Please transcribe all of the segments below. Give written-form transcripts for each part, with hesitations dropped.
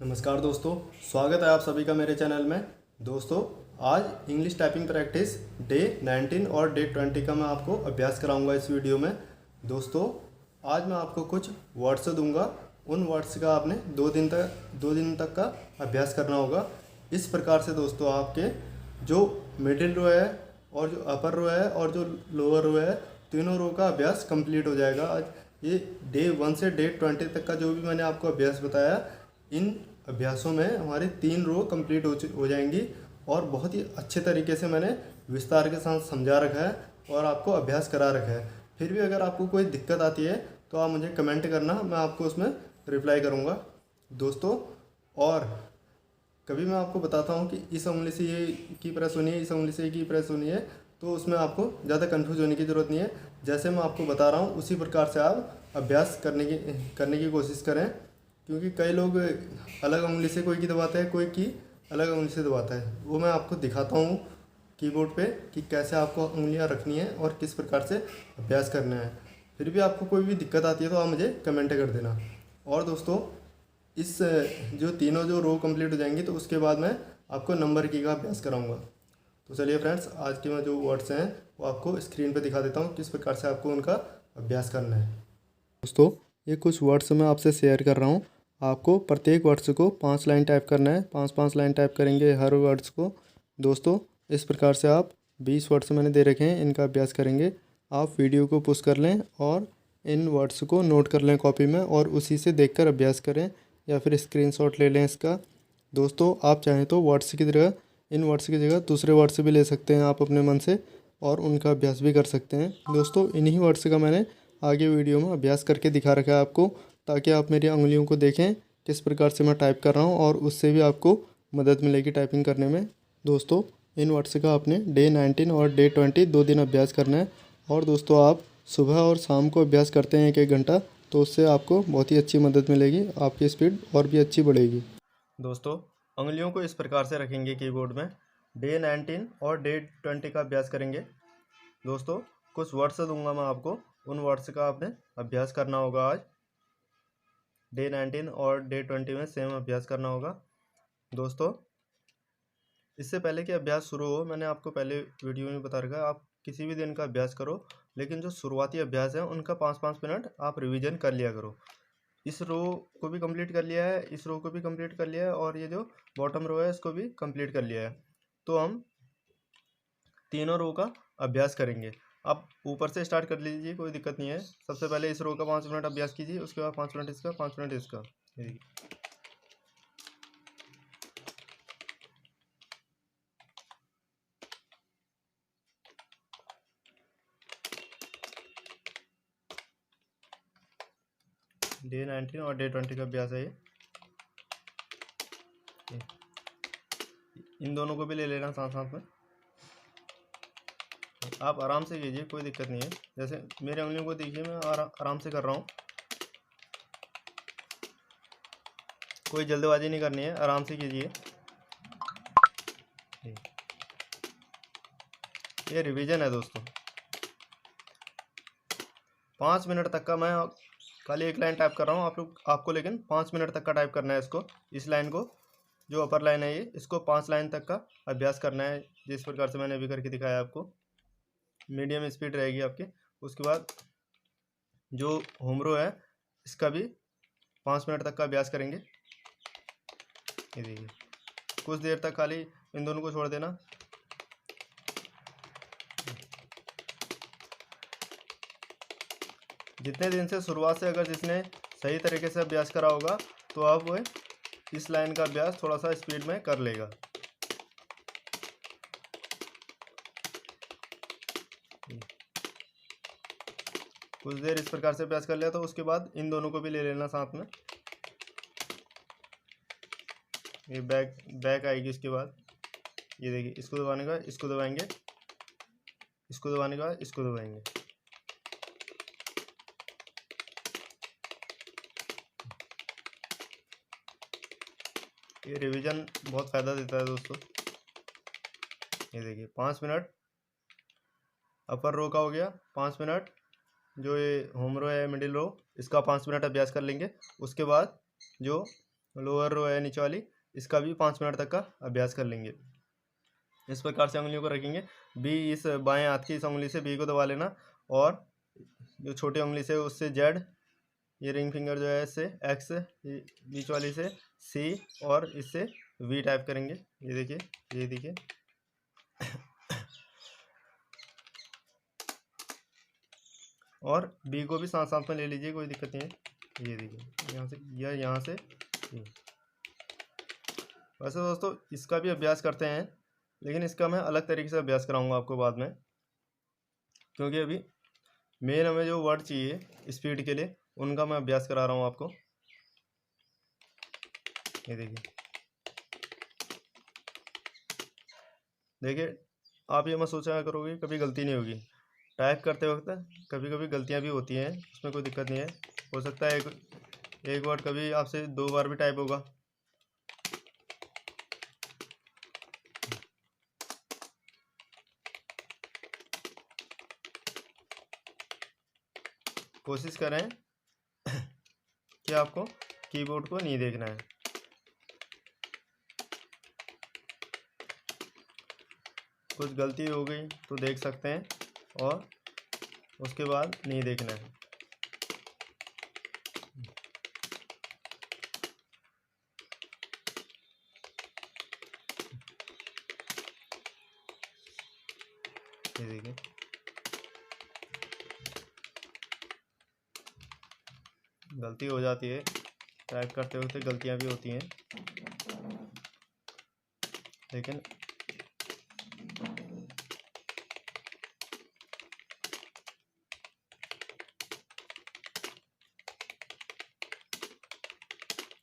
नमस्कार दोस्तों, स्वागत है आप सभी का मेरे चैनल में। दोस्तों, आज इंग्लिश टाइपिंग प्रैक्टिस डे 19 और डे 20 का मैं आपको अभ्यास कराऊंगा इस वीडियो में। दोस्तों, आज मैं आपको कुछ वर्ड्स दूंगा। उन वर्ड्स का आपने 2 दिन तक का अभ्यास करना होगा। इस प्रकार से दोस्तों आपके जो मिडिल रो है और जो अपर रो है और जो लोअर रो है, तीनों रो का अभ्यास कंप्लीट हो जाएगा। आज ये डे 1 से डे 20 तक का जो भी मैंने आपको अभ्यास बताया, इन अभ्यासों में हमारी 3 रो कंप्लीट हो जाएंगी और बहुत ही अच्छे तरीके से मैंने विस्तार के साथ समझा रखा है और आपको अभ्यास करा रखा है। फिर भी अगर आपको कोई दिक्कत आती है तो आप मुझे कमेंट करना, मैं आपको उसमें रिप्लाई करूँगा दोस्तों। और कभी मैं आपको बताता हूँ कि इस उंगली से ये की प्रेस होनी है, इस उंगली से ये की प्रेस होनी है, तो उसमें आपको ज़्यादा कंफ्यूज होने की ज़रूरत नहीं है। जैसे मैं आपको बता रहा हूँ उसी प्रकार से आप अभ्यास करने की कोशिश करें, क्योंकि कई लोग अलग उंगली से कोई की दबाता है, कोई की अलग उंगली से दबाता है। वो मैं आपको दिखाता हूँ कीबोर्ड पे कि कैसे आपको उंगलियाँ रखनी है और किस प्रकार से अभ्यास करना है। फिर भी आपको कोई भी दिक्कत आती है तो आप मुझे कमेंट कर देना। और दोस्तों, इस जो तीनों जो रो कंप्लीट हो जाएंगी तो उसके बाद मैं आपको नंबर की का अभ्यास कराऊंगा। तो चलिए फ्रेंड्स, आज के मैं जो वर्ड्स हैं वो आपको स्क्रीन पे दिखा देता हूँ, किस प्रकार से आपको उनका अभ्यास करना है। दोस्तों, ये कुछ वर्ड्स मैं आपसे शेयर कर रहा हूँ। आपको प्रत्येक वर्ड्स को 5 लाइन टाइप करना है, 5-5 लाइन टाइप करेंगे हर वर्ड्स को। दोस्तों, इस प्रकार से आप 20 वर्ड्स मैंने दे रखे हैं, इनका अभ्यास करेंगे। आप वीडियो को पुश कर लें और इन वर्ड्स को नोट कर लें कॉपी में और उसी से देखकर अभ्यास करें, या फिर स्क्रीनशॉट ले लें इसका। दोस्तों, आप चाहें तो वर्ड्स की जगह, इन वर्ड्स की जगह दूसरे वर्ड्स भी ले सकते हैं आप अपने मन से और उनका अभ्यास भी कर सकते हैं। दोस्तों, इन्हीं वर्ड्स का मैंने आगे वीडियो में अभ्यास करके दिखा रखा है आपको, ताकि आप मेरी उंगलियों को देखें किस प्रकार से मैं टाइप कर रहा हूँ और उससे भी आपको मदद मिलेगी टाइपिंग करने में। दोस्तों, इन वर्ड्स का आपने डे 19 और डे 20 2 दिन अभ्यास करना है। और दोस्तों, आप सुबह और शाम को अभ्यास करते हैं 1-1 घंटा, तो उससे आपको बहुत ही अच्छी मदद मिलेगी, आपकी स्पीड और भी अच्छी बढ़ेगी। दोस्तों, उंगलियों को इस प्रकार से रखेंगे कीबोर्ड में। डे 19 और डे 20 का अभ्यास करेंगे। दोस्तों, कुछ वर्ड्स दूंगा मैं आपको, उन वर्ड्स का आपने अभ्यास करना होगा। आज डे 19 और डे 20 में सेम अभ्यास करना होगा। दोस्तों, इससे पहले कि अभ्यास शुरू हो, मैंने आपको पहले वीडियो में बता रखा है, आप किसी भी दिन का अभ्यास करो, लेकिन जो शुरुआती अभ्यास है उनका 5-5 मिनट आप रिवीजन कर लिया करो। इस रो को भी कंप्लीट कर लिया है, इस रो को भी कंप्लीट कर लिया है और ये जो बॉटम रो है इसको भी कंप्लीट कर लिया है। तो हम तीनों रो का अभ्यास करेंगे। आप ऊपर से स्टार्ट कर लीजिए, कोई दिक्कत नहीं है। सबसे पहले इस रो का 5 मिनट अभ्यास कीजिए, उसके बाद 5 मिनट इसका, 5 मिनट इसका। ये देखिए, डे 19 और डे 20 का अभ्यास है ये। इन दोनों को भी ले लेना साथ साथ में। आप आराम से कीजिए, कोई दिक्कत नहीं है। जैसे मेरे उंगलियों को देखिए, मैं आराम से कर रहा हूँ, कोई जल्दबाजी नहीं करनी है, आराम से कीजिए। ये रिवीजन है दोस्तों। 5 मिनट तक का मैं खाली एक लाइन टाइप कर रहा हूँ, आपको लेकिन 5 मिनट तक का टाइप करना है इसको। इस लाइन को, जो अपर लाइन है ये, इसको 5 लाइन तक का अभ्यास करना है, जिस प्रकार से मैंने अभी करके दिखाया आपको। मीडियम स्पीड रहेगी आपकी। उसके बाद जो होम रो है इसका भी 5 मिनट तक का अभ्यास करेंगे। ये देखिए, कुछ देर तक खाली इन दोनों को छोड़ देना। जितने दिन से शुरुआत से अगर जिसने सही तरीके से अभ्यास करा होगा, तो अब वो इस लाइन का अभ्यास थोड़ा सा स्पीड में कर लेगा। कुछ देर इस प्रकार से अभ्यास कर लिया तो उसके बाद इन दोनों को भी ले लेना साथ में। ये बैक आएगी इसके बाद। ये देखिए, इसको दबाने का, इसको दबाएंगे, इसको दबाने का, इसको दबाएंगे। ये रिवीजन बहुत फ़ायदा देता है दोस्तों। ये देखिए, 5 मिनट अपर रो का हो गया, 5 मिनट जो ये होम रो है, मिडिल रो, इसका 5 मिनट अभ्यास कर लेंगे। उसके बाद जो लोअर रो है नीचे वाली, इसका भी 5 मिनट तक का अभ्यास कर लेंगे। इस प्रकार से उंगलियों को रखेंगे। बी, इस बाएं हाथ की इस उंगली से बी को दबा लेना, और जो छोटी उंगली से उससे जेड, ये रिंग फिंगर जो है इससे एक्स, बीच वाली से सी, और इससे वी टाइप करेंगे। ये देखिए, ये देखिए। और बी को भी साथ साथ में ले लीजिए, कोई दिक्कत नहीं है। ये देखिए, यहाँ से या यहाँ से ये। वैसे दोस्तों इसका भी अभ्यास करते हैं, लेकिन इसका मैं अलग तरीके से अभ्यास कराऊंगा आपको बाद में, क्योंकि अभी मेन हमें जो वर्ड चाहिए स्पीड के लिए उनका मैं अभ्यास करा रहा हूँ आपको। ये देखिए, देखिए आप ये मत सोचा करोगे कभी गलती नहीं होगी। टाइप करते वक्त कभी कभी गलतियाँ भी होती हैं, उसमें कोई दिक्कत नहीं है। हो सकता है एक वर्ड कभी आपसे 2 बार भी टाइप होगा। कोशिश करें कि आपको कीबोर्ड को नहीं देखना है। कुछ गलती हो गई तो देख सकते हैं, और उसके बाद नहीं देखना है। ये देखिए, गलती हो जाती है, टाइप करते वक्त गलतियां भी होती हैं, लेकिन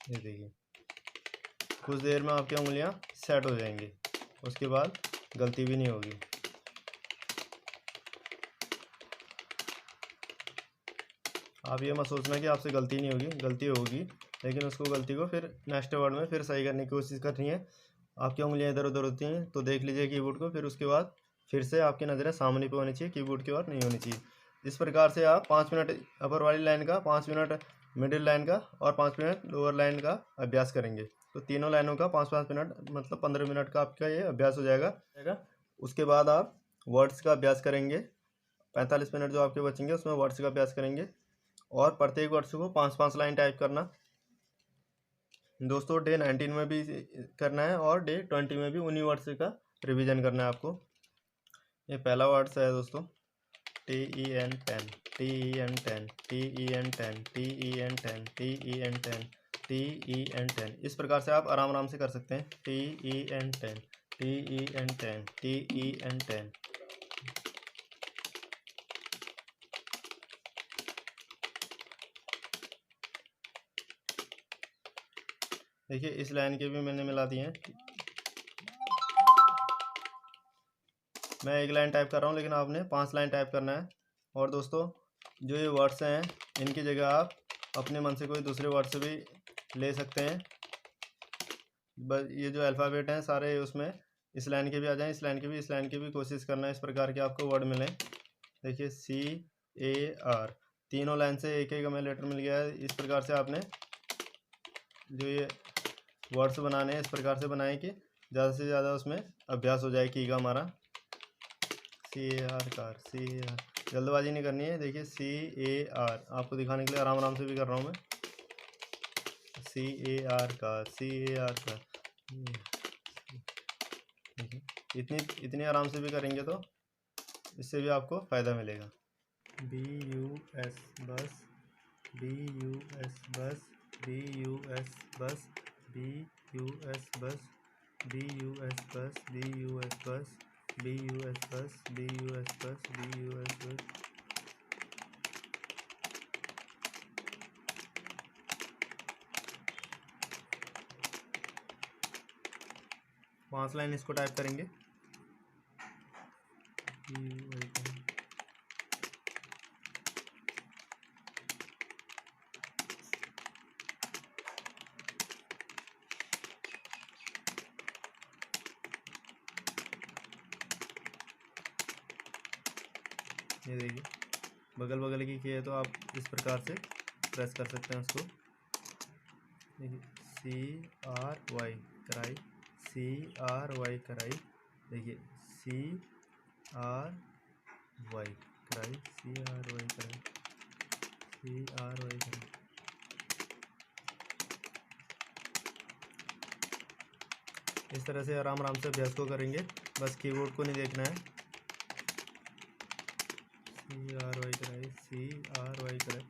ये देखिए, कुछ देर में आपकी उंगलियां सेट हो जाएंगी, उसके बाद गलती भी नहीं होगी। आप ये मत सोचना कि आपसे गलती नहीं होगी, गलती होगी, लेकिन उसको गलती को फिर नेक्स्ट वर्ड में फिर सही करने की कोशिश करनी है। आपकी उंगलियां इधर उधर होती हैं तो देख लीजिए कीबोर्ड को, फिर उसके बाद फिर से आपकी नज़रें सामने पे होनी चाहिए, कीबोर्ड की ओर नहीं होनी चाहिए। इस प्रकार से आप 5 मिनट अपर वाली लाइन का, 5 मिनट मिडिल लाइन का, और 5 मिनट लोअर लाइन का अभ्यास करेंगे। तो तीनों लाइनों का 5-5 मिनट, मतलब 15 मिनट का आपका ये अभ्यास हो जाएगा। उसके बाद आप वर्ड्स का अभ्यास करेंगे। 45 मिनट जो आपके बचेंगे उसमें वर्ड्स का अभ्यास करेंगे, और प्रत्येक वर्ड्स को 5-5 लाइन टाइप करना। दोस्तों डे 19 में भी करना है, और डे 20 में भी उन्हीं वर्ड्स का रिवीजन करना है आपको। ये पहला वर्ड्स है दोस्तों, TEN 10, TEN 10, TEN 10, TEN 10, TEN 10, TEN 10। इस प्रकार से आप आराम आराम से कर सकते हैं। TEN 10, TEN 10, TEN 10। देखिए इस लाइन के भी मैंने मिला दिए हैं। मैं एक लाइन टाइप कर रहा हूँ, लेकिन आपने 5 लाइन टाइप करना है। और दोस्तों जो ये वर्ड्स हैं इनकी जगह आप अपने मन से कोई दूसरे वर्ड से भी ले सकते हैं। बस ये जो अल्फ़ाबेट हैं सारे उसमें इस लाइन के भी आ जाएं, इस लाइन के भी, इस लाइन की भी कोशिश करना है इस प्रकार के आपको वर्ड मिलें। देखिए CAR, तीनों लाइन से एक एक हमें लेटर मिल गया है। इस प्रकार से आपने जो ये वर्ड्स बनाने हैं इस प्रकार से बनाए कि ज़्यादा से ज़्यादा उसमें अभ्यास हो जाए की का हमारा। CAR कार, CAR, जल्दबाजी नहीं करनी है। देखिए CAR, आपको दिखाने के लिए आराम आराम से भी कर रहा हूँ मैं। CAR car, CAR car. इतनी आराम से भी करेंगे तो इससे भी आपको फ़ायदा मिलेगा। BUS बस, BUS बस, BUS बस, BUS बस, BUS बस, BUS बस, BUS बस, BUS बस, BUS बस। 5 लाइन इसको टाइप करेंगे। ये देखिए, बगल बगल की है तो आप इस प्रकार से प्रेस कर सकते हैं उसको। देखिए CRY कराई, CRY कराई। देखिए CRY कराई, CRY कराई, CRY कराई। इस तरह से आराम आराम से अभ्यास को करेंगे, बस कीबोर्ड को नहीं देखना है। CRY कराई, CRY कराई।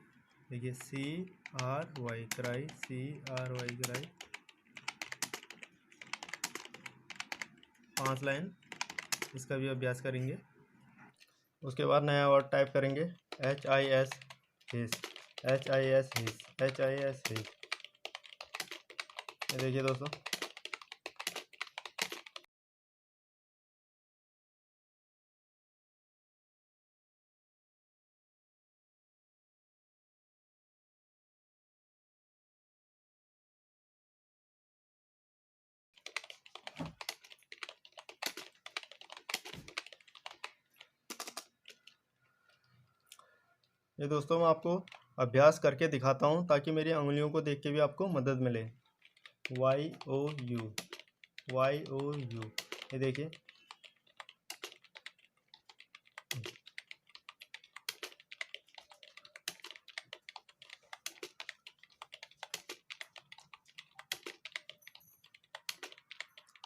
देखिए CRY कराई, CRY कराई। 5 लाइन इसका भी अभ्यास करेंगे। उसके बाद नया वर्ड टाइप करेंगे, HIS हिस, HIS हिस, HIS हिस। ये देखिए दोस्तों, ये दोस्तों मैं आपको अभ्यास करके दिखाता हूँ ताकि मेरी उंगलियों को देख के भी आपको मदद मिले। YOU, YOU। ये देखिए,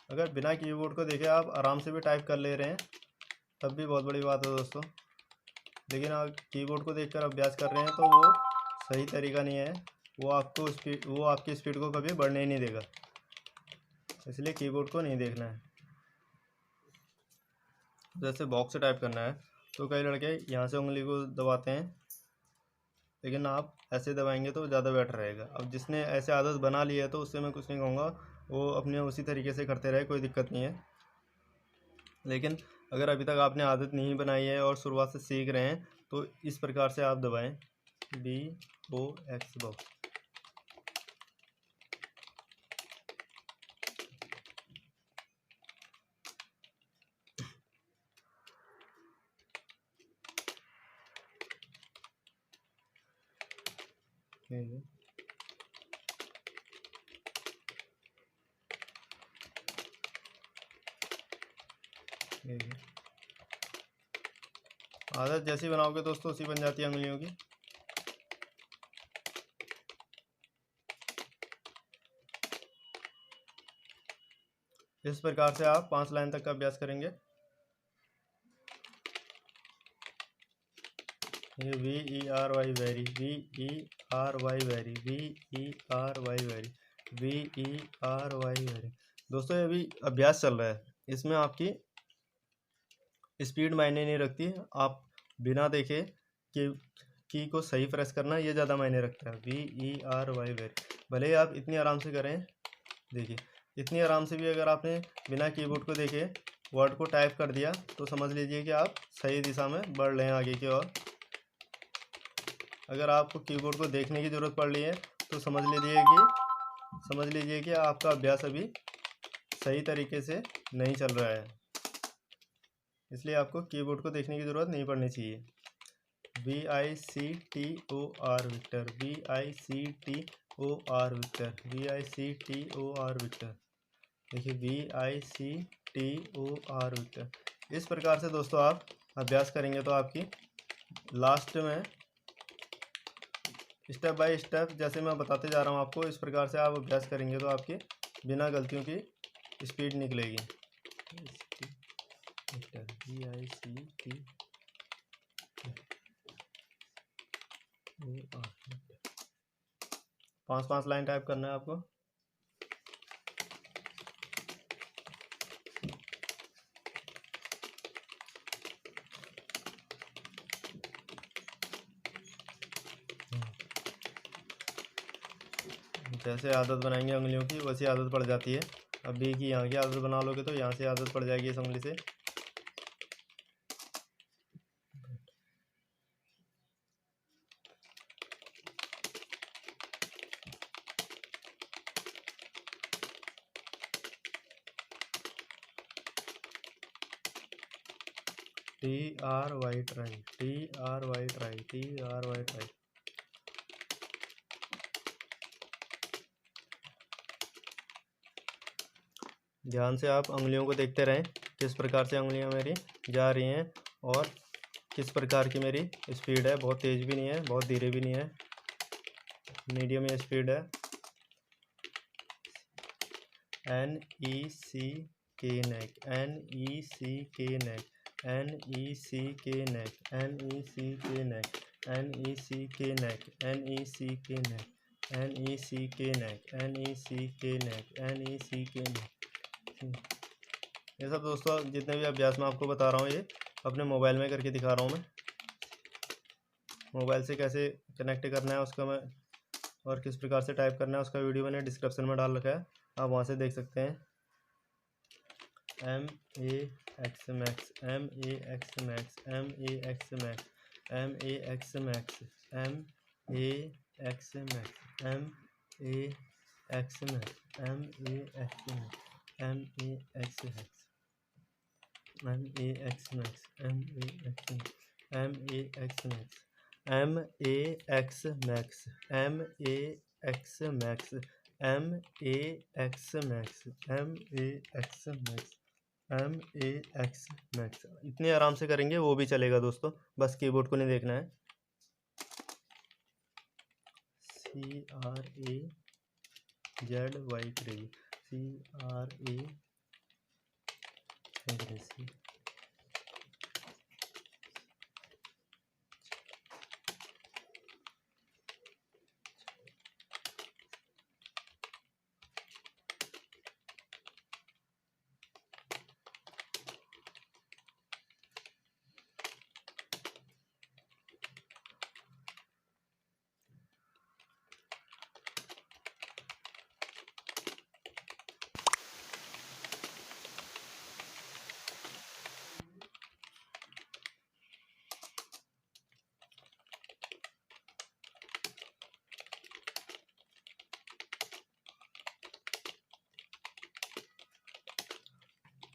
अगर बिना कीबोर्ड को देखे आप आराम से भी टाइप कर ले रहे हैं तब भी बहुत बड़ी बात है दोस्तों। लेकिन आप कीबोर्ड को देखकर अभ्यास कर रहे हैं तो वो सही तरीका नहीं है, वो आपकी स्पीड को कभी बढ़ने ही नहीं देगा। इसलिए कीबोर्ड को नहीं देखना है। जैसे बॉक्स से टाइप करना है तो कई लड़के यहाँ से उंगली को दबाते हैं, लेकिन आप ऐसे दबाएंगे तो ज़्यादा बेटर रहेगा। अब जिसने ऐसे आदत बना ली है तो उससे मैं कुछ नहीं कहूँगा, वो अपने उसी तरीके से करते रहे, कोई दिक्कत नहीं है। लेकिन अगर अभी तक आपने आदत नहीं बनाई है और शुरुआत से सीख रहे हैं तो इस प्रकार से आप दबाएं, BOX बॉक्स। आदत जैसी बनाओगे दोस्तों उसी बन जाती है उंगलियों की। इस प्रकार से आप 5 लाइन तक का अभ्यास करेंगे। ये VERY very, VERY very, VERY very, VERY very. दोस्तों ये अभी अभ्यास चल रहा है, इसमें आपकी स्पीड मायने नहीं रखती। आप बिना देखे की को सही प्रेस करना ये ज़्यादा मायने रखता है। VERY very. भले ही आप इतनी आराम से करें, देखिए इतनी आराम से भी अगर आपने बिना कीबोर्ड को देखे वर्ड को टाइप कर दिया तो समझ लीजिए कि आप सही दिशा में बढ़ रहे हैं आगे की ओर। अगर आपको कीबोर्ड को देखने की ज़रूरत पड़ रही है तो समझ लीजिए कि आपका अभ्यास अभी सही तरीके से नहीं चल रहा है। इसलिए आपको कीबोर्ड को देखने की ज़रूरत नहीं पड़नी चाहिए। VICTOR Victor, VICTOR Victor, VICTOR Victor. देखिए VICTOR विक्टर। इस प्रकार से दोस्तों आप अभ्यास करेंगे तो आपकी लास्ट में स्टेप बाय स्टेप जैसे मैं बताते जा रहा हूँ आपको, इस प्रकार से आप अभ्यास करेंगे तो आपकी बिना गलतियों की स्पीड निकलेगी। VICT 5 लाइन टाइप करना है आपको। जैसे आदत बनाएंगे उंगलियों की वैसी आदत पड़ जाती है। अब बी की यहाँ की आदत बना लोगे तो यहाँ से आदत पड़ जाएगी इस उंगली से। TRY try, TRY try, TRY try. ध्यान से आप उंगलियों को देखते रहें, किस प्रकार से उंगलियां मेरी जा रही हैं और किस प्रकार की मेरी स्पीड है। बहुत तेज़ भी नहीं है, बहुत धीरे भी नहीं है, मीडियम स्पीड है। NECK नेक, NECK नेक, NECK नेक, NECK नेक, NECK नेक, NECK नेक, NECK नेक, NECK नेक, NECK नेक। ये सब दोस्तों जितने भी अभ्यास मैं आपको बता रहा हूँ ये अपने मोबाइल में करके दिखा रहा हूँ मैं। मोबाइल से कैसे कनेक्ट करना है उसका मैं और किस प्रकार से टाइप करना है उसका वीडियो मैंने डिस्क्रिप्शन में डाल रखा है, आप वहाँ से देख सकते हैं। MAX max, MAX max, MAX max, MAX max, MAX max, MAX max, MAX max, MAX max, MAX max, MAX max, MAX max, MAX max, MAX max, MAX max, MAX max. इतने आराम से करेंगे वो भी चलेगा दोस्तों, बस कीबोर्ड को नहीं देखना है। CRAZY crazy, CRA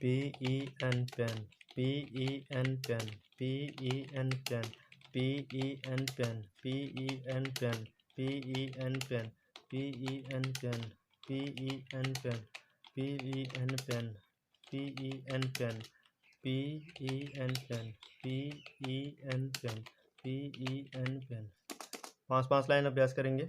PEN pen, PEN pen, PEN pen, PEN pen, PEN pen, PEN pen, PEN pen, PEN pen, PEN pen, PEN pen, PEN pen, PEN pen, PEN pen. 5 line अभ्यास करेंगे।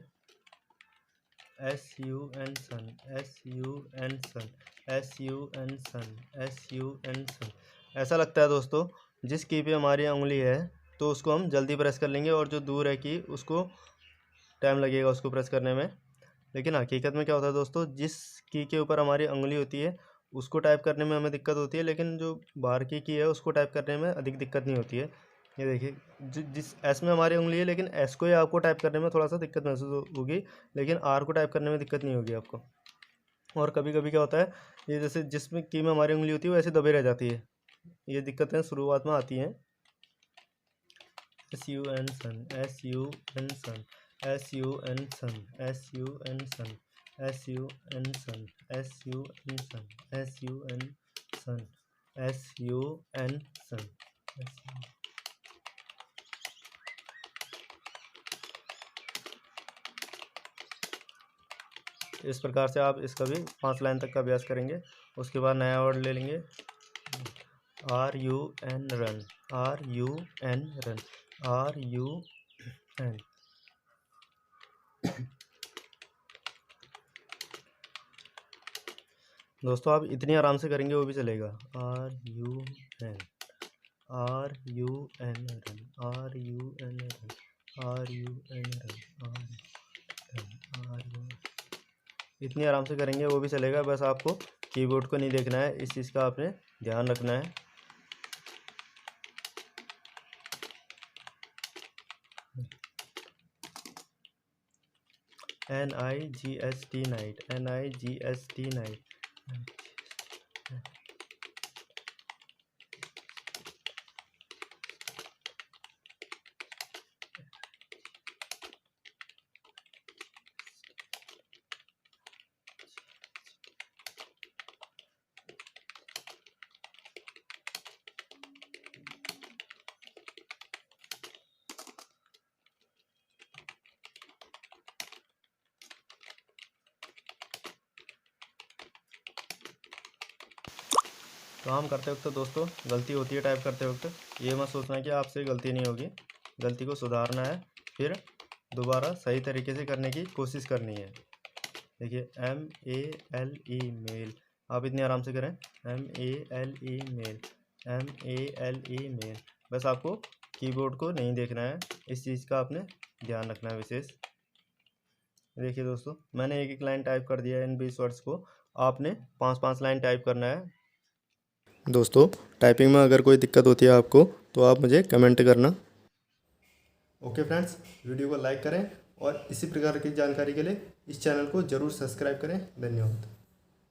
SUN सन, SUN सन, SUN सन, SUN सन। ऐसा लगता है दोस्तों जिस की पे हमारी उंगली है तो उसको हम जल्दी प्रेस कर लेंगे और जो दूर है की उसको टाइम लगेगा उसको प्रेस करने में। लेकिन हकीकत में क्या होता है दोस्तों, जिस की के ऊपर हमारी उंगली होती है उसको टाइप करने में हमें दिक्कत होती है, लेकिन जो बाहर की है उसको टाइप करने में अधिक दिक्कत नहीं होती है। ये देखिए जिस एस में हमारी उंगली है, लेकिन एस को ही आपको टाइप करने में थोड़ा सा दिक्कत महसूस होगी, लेकिन आर को टाइप करने में दिक्कत नहीं होगी आपको। और कभी कभी क्या होता है, ये जैसे जिसमें की में हमारी उंगली होती है वैसे दबे रह जाती है, ये दिक्कतें शुरुआत में आती हैं। SUN सन, SUN सन, SUN सन, SUN सन, SUN सन, SUN सन, SUN सन, SUN सन। इस प्रकार से आप इसका भी 5 लाइन तक का अभ्यास करेंगे। उसके बाद नया वर्ड ले लेंगे, RUN run, RUN run, RUN। दोस्तों आप इतनी आराम से करेंगे वो भी चलेगा। RUN, RUN run, RUN run, RUN run, RUN। इतनी आराम से करेंगे वो भी चलेगा, बस आपको कीबोर्ड को नहीं देखना है, इस चीज़ का आपने ध्यान रखना है। NIGST night, NIGST night. काम करते वक्त दोस्तों गलती होती है टाइप करते वक्त, ये मत सोचना कि आपसे गलती नहीं होगी, गलती को सुधारना है, फिर दोबारा सही तरीके से करने की कोशिश करनी है। देखिए MELE मेल, आप इतनी आराम से करें MELE मेल, MELE मेल। बस आपको कीबोर्ड को नहीं देखना है, इस चीज़ का आपने ध्यान रखना है विशेष। देखिए दोस्तों मैंने एक लाइन टाइप कर दिया है इन 20 वर्ड्स को, आपने 5-5 लाइन टाइप करना है। दोस्तों टाइपिंग में अगर कोई दिक्कत होती है आपको तो आप मुझे कमेंट करना। ओके फ्रेंड्स, वीडियो को लाइक करें और इसी प्रकार की जानकारी के लिए इस चैनल को ज़रूर सब्सक्राइब करें। धन्यवाद।